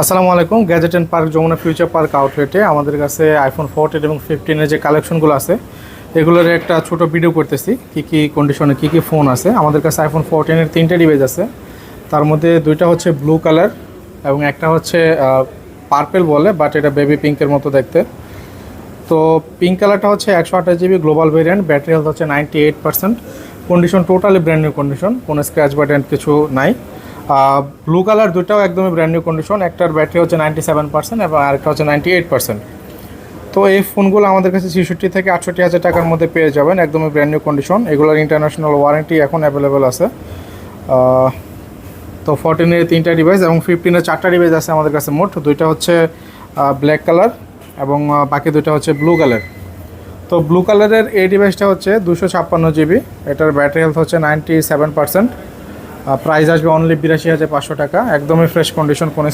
আসসালামু আলাইকুম। Gadget and park Jamuna future park আউটলেটে আমাদের কাছে আইফোন 14 এবং 15-এর যে কালেকশনগুলো আছে এগুলোর একটা ছোট ভিডিও করতেছি। কী কন্ডিশনে কী ফোন আছে আমাদের কাছে। আইফোন 14-এর 3টে ডিভাইস আছে, তার মধ্যে দুইটা হচ্ছে ব্লু কালার এবং একটা হচ্ছে পার্পেল বলে, বাট এটা বেবি পিঙ্কের মতো দেখতে। তো পিঙ্ক কালারটা হচ্ছে 128 GB global variant, battery health হচ্ছে 98%, condition totally brand new condition, কোনো স্ক্র্যাচ বাটন কিছু নাই। ব্লু কালার দুটাও একদমই ব্র্যান্ড নিউ কন্ডিশন, একটার ব্যাটারি হচ্ছে 97% এবং আরেকটা হচ্ছে 98%। তো এই ফোনগুলো আমাদের কাছে 66 থেকে 68 হাজার টাকার মধ্যে পেয়ে যাবেন, একদমই ব্র্যান্ড নিউ কন্ডিশন। এগুলোর ইন্টারন্যাশনাল ওয়ারেন্টি এখন অ্যাভেলেবেল আছে। তো 14-এর 3টা ডিভাইস এবং 15-এর 4টা ডিভাইস আছে আমাদের কাছে। মোট দুইটা হচ্ছে ব্ল্যাক কালার এবং বাকি দুইটা হচ্ছে ব্লু কালার। তো ব্লু কালারের এই ডিভাইসটা হচ্ছে 256 GB, এটার ব্যাটারি হেলথ হচ্ছে 97%। প্রাইস আসবে অনলি 82,500 টাকা, একদমই ফ্রেশ কন্ডিশন, কোনো